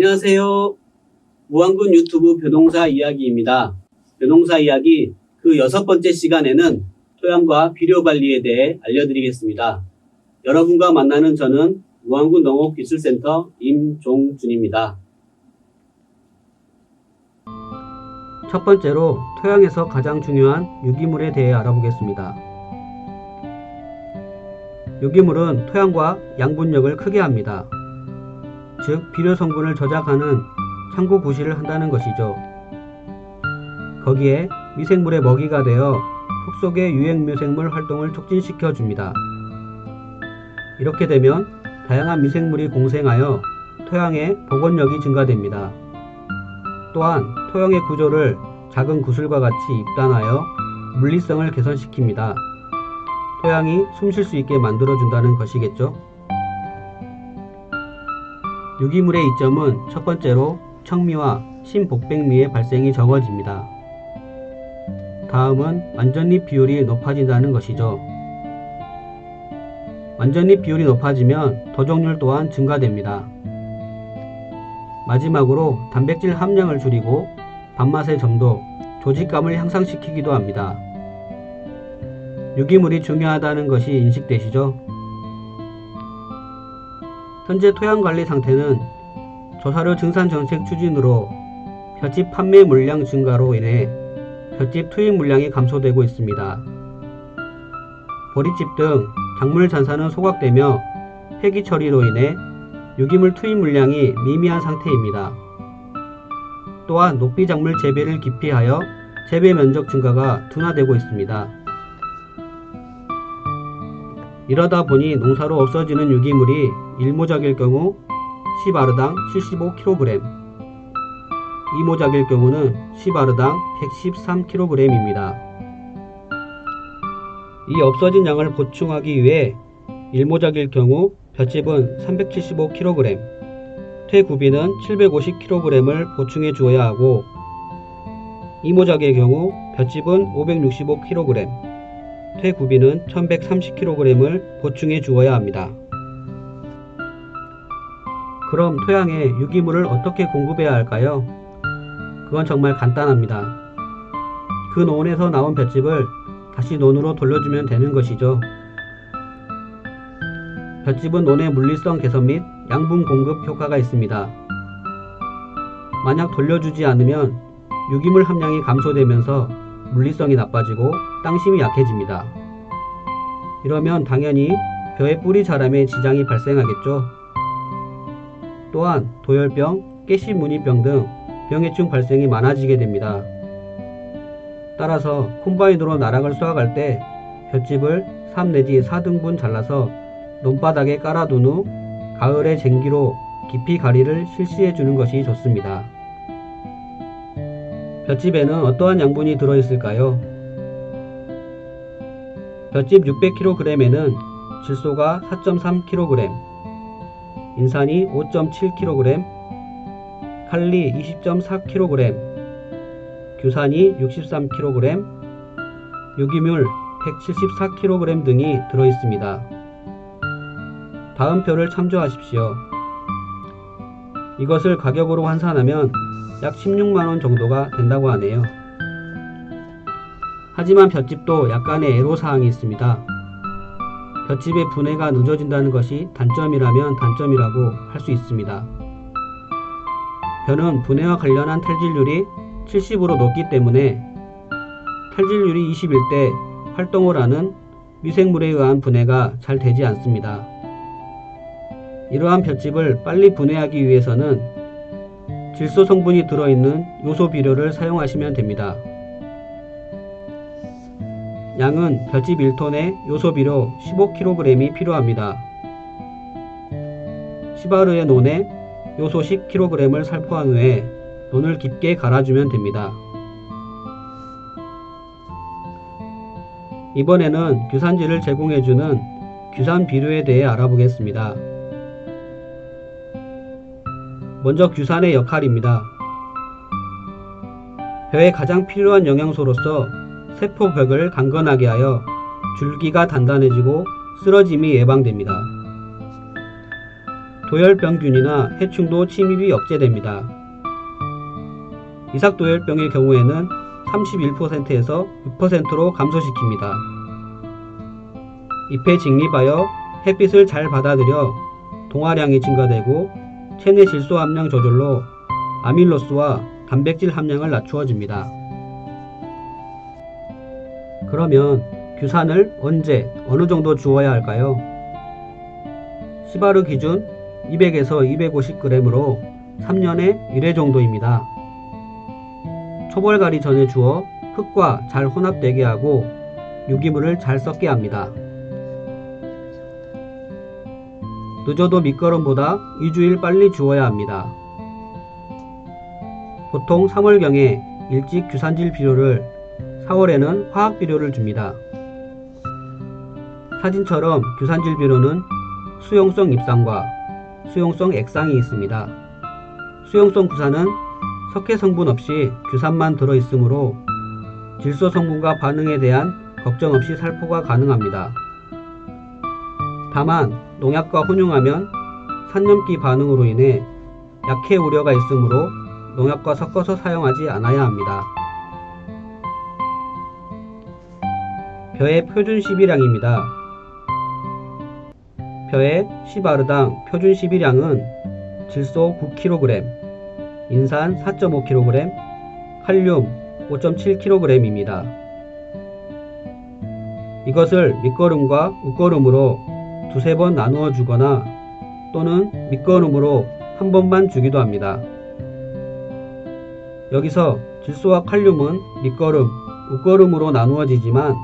안녕하세요. 무안군 유튜브 벼농사 이야기입니다. 벼농사 이야기 그 6번째 시간에는 토양과 비료 관리에 대해 알려드리겠습니다. 여러분과 만나는 저는 무안군 농업기술센터 임종준입니다. 첫 번째로 토양에서 가장 중요한 유기물에 대해 알아보겠습니다. 유기물은 토양과 양분력을 크게 합니다. 즉 비료 성분을 저작하는 창고 구실을 한다는 것이죠. 거기에 미생물의 먹이가 되어 흙 속의 유해미생물 활동을 촉진시켜 줍니다. 이렇게 되면 다양한 미생물이 공생하여 토양의 복원력이 증가됩니다. 또한 토양의 구조를 작은 구슬과 같이 입단하여 물리성을 개선시킵니다. 토양이 숨 쉴 수 있게 만들어준다는 것이겠죠. 유기물의 이점은 첫 번째로 청미와 신복백미의 발생이 적어집니다. 다음은 완전잎 비율이 높아진다는 것이죠. 완전잎 비율이 높아지면 도종률 또한 증가됩니다. 마지막으로 단백질 함량을 줄이고 밥맛의 점도, 조직감을 향상시키기도 합니다. 유기물이 중요하다는 것이 인식되시죠? 현재 토양관리 상태는 조사료 증산 정책 추진으로 볏짚 판매 물량 증가로 인해 볏짚 투입 물량이 감소되고 있습니다. 보리집 등 작물 잔사는 소각되며 폐기 처리로 인해 유기물 투입 물량이 미미한 상태입니다. 또한 녹비 작물 재배를 기피하여 재배 면적 증가가 둔화되고 있습니다. 이러다 보니 농사로 없어지는 유기물이 1모작일 경우 10아르당 75kg, 2모작일 경우는 10아르당 113kg입니다. 이 없어진 양을 보충하기 위해 1모작일 경우 볏짚은 375kg, 퇴구비는 750kg을 보충해 주어야 하고 2모작의 경우 볏짚은 565kg, 퇴구비는 1130kg을 보충해 주어야 합니다. 그럼 토양에 유기물을 어떻게 공급해야 할까요? 그건 정말 간단합니다. 그 논에서 나온 볏짚을 다시 논으로 돌려주면 되는 것이죠. 볏짚은 논의 물리성 개선 및 양분 공급 효과가 있습니다. 만약 돌려주지 않으면 유기물 함량이 감소되면서 물리성이 나빠지고 땅심이 약해집니다. 이러면 당연히 벼의 뿌리 자람에 지장이 발생하겠죠. 또한 도열병, 깨씨무늬병 등 병해충 발생이 많아지게 됩니다. 따라서 콤바인으로 나락을 수확할 때 볏짚을 3 내지 4등분 잘라서 논바닥에 깔아둔 후 가을에 쟁기로 깊이 가리를 실시해 주는 것이 좋습니다. 볏짚에는 어떠한 양분이 들어있을까요? 볏짚 600kg에는 질소가 4.3kg, 인산이 5.7kg, 칼리 20.4kg, 규산이 63kg, 유기물 174kg 등이 들어있습니다. 다음 표를 참조하십시오. 이것을 가격으로 환산하면 약 16만원 정도가 된다고 하네요. 하지만 볏짚도 약간의 애로사항이 있습니다. 볏짚의 분해가 늦어진다는 것이 단점이라면 단점이라고 할 수 있습니다. 벼는 분해와 관련한 탈질률이 70으로 높기 때문에 탈질률이 20일 때 활동을 하는 미생물에 의한 분해가 잘 되지 않습니다. 이러한 볏짚을 빨리 분해하기 위해서는 질소 성분이 들어있는 요소 비료를 사용하시면 됩니다. 양은 볏짚 1톤에 요소 비료 15kg이 필요합니다. 10아르의 논에 요소 10kg을 살포한 후에 논을 깊게 갈아주면 됩니다. 이번에는 규산지를 제공해주는 규산 비료에 대해 알아보겠습니다. 먼저 규산의 역할입니다. 벼에 가장 필요한 영양소로서 세포벽을 강건하게 하여 줄기가 단단해지고 쓰러짐이 예방됩니다. 도열병균이나 해충도 침입이 억제됩니다. 이삭도열병의 경우에는 31%에서 6%로 감소시킵니다. 잎에 직립하여 햇빛을 잘 받아들여 동화량이 증가되고 체내 질소 함량 저절로 아밀로스와 단백질 함량을 낮추어줍니다. 그러면 규산을 언제, 어느 정도 주어야 할까요? 시바르 기준 200에서 250g으로 3년에 1회 정도입니다. 초벌가리 전에 주어 흙과 잘 혼합되게 하고 유기물을 잘 섞게 합니다. 늦어도 밑거름보다 2주일 빨리 주어야 합니다. 보통 3월경에 일찍 규산질 비료를, 4월에는 화학 비료를 줍니다. 사진처럼 규산질 비료는 수용성 입상과 수용성 액상이 있습니다. 수용성 구산은 석회 성분 없이 규산만 들어있으므로 질소 성분과 반응에 대한 걱정 없이 살포가 가능합니다. 다만 농약과 혼용하면 산염기 반응으로 인해 약해 우려가 있으므로 농약과 섞어서 사용하지 않아야 합니다. 벼의 표준 시비량입니다. 벼의 시바르당 표준 시비량은 질소 9kg, 인산 4.5kg, 칼륨 5.7kg입니다. 이것을 밑거름과 웃거름으로 두세 번 나누어 주거나 또는 밑거름으로 한 번만 주기도 합니다. 여기서 질소와 칼륨은 밑거름, 웃거름으로 나누어지지만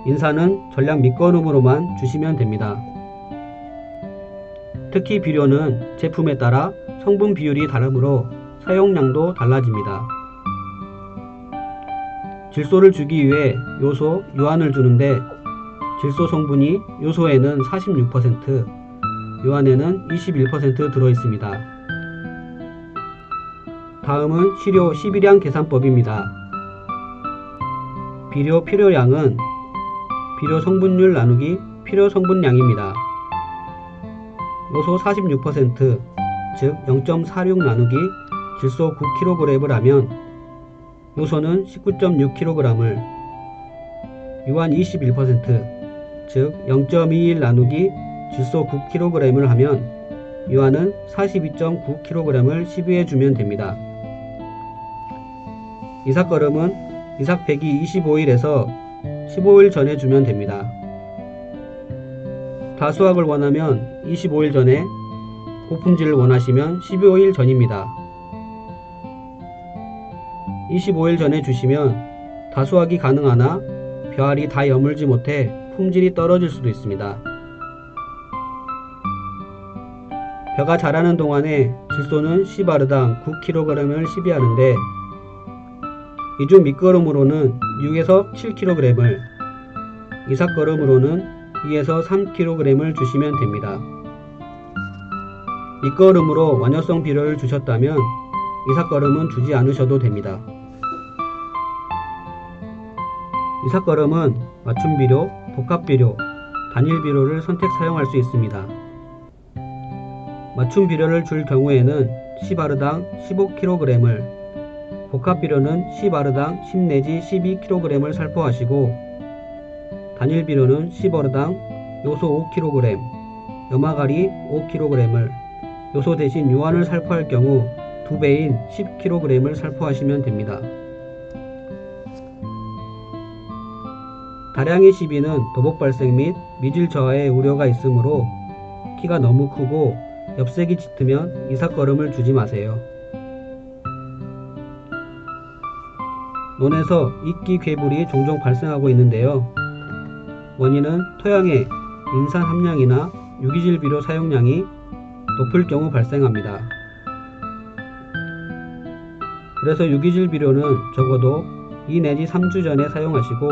인산은 전량 밑거름으로만 주시면 됩니다. 특히 비료는 제품에 따라 성분 비율이 다르므로 사용량도 달라집니다. 질소를 주기 위해 요소, 유한을 주는데 질소 성분이 요소에는 46%, 유한에는 21% 들어있습니다. 다음은 시료 시비량 계산법입니다. 비료 필요량은 비료 성분율 나누기 필요 성분량입니다. 요소 46%, 즉 0.46 나누기 질소 9kg을 하면 요소는 19.6kg을, 유한 21%, 즉 0.21 나누기 질소 9kg을 하면 유한은 42.9kg을 시비해 주면 됩니다. 이삭거름은 이삭배기 25일에서 15일 전에 주면 됩니다. 다수확을 원하면 25일 전에, 고품질을 원하시면 15일 전입니다. 25일 전에 주시면 다수확이 가능하나 벼알이 다 여물지 못해 품질이 떨어질 수도 있습니다. 벼가 자라는 동안에 질소는 시바르당 9kg을 시비하는데 이중 밑거름으로는 6에서 7kg을, 이삭거름으로는 2에서 3kg을 주시면 됩니다. 밑거름으로 완효성 비료를 주셨다면 이삭거름은 주지 않으셔도 됩니다. 이삭거름은 맞춤비료, 복합비료, 단일비료를 선택 사용할 수 있습니다. 맞춤비료를 줄 경우에는 시바르당 15kg을, 복합비료는 시바르당 10 내지 12kg을 살포하시고 단일비료는 시바르당 요소 5kg, 염화가리 5kg을, 요소 대신 유한을 살포할 경우 2배인 10kg을 살포하시면 됩니다. 다량의 시비는 도복 발생 및 미질 저하의 우려가 있으므로 키가 너무 크고 엽색이 짙으면 이삭거름을 주지 마세요. 논에서 이끼 괴물이 종종 발생하고 있는데요. 원인은 토양의 인산 함량이나 유기질 비료 사용량이 높을 경우 발생합니다. 그래서 유기질 비료는 적어도 2 내지 3주 전에 사용하시고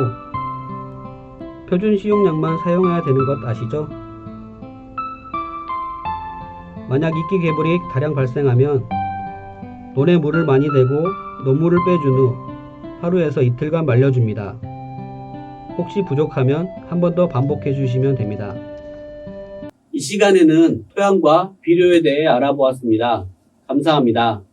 표준 시용량만 사용해야 되는 것 아시죠? 만약 이끼 괴물이 다량 발생하면 논에 물을 많이 대고 논물을 빼준 후 하루에서 이틀간 말려줍니다. 혹시 부족하면 한 번 더 반복해 주시면 됩니다. 이 시간에는 토양과 비료에 대해 알아보았습니다. 감사합니다.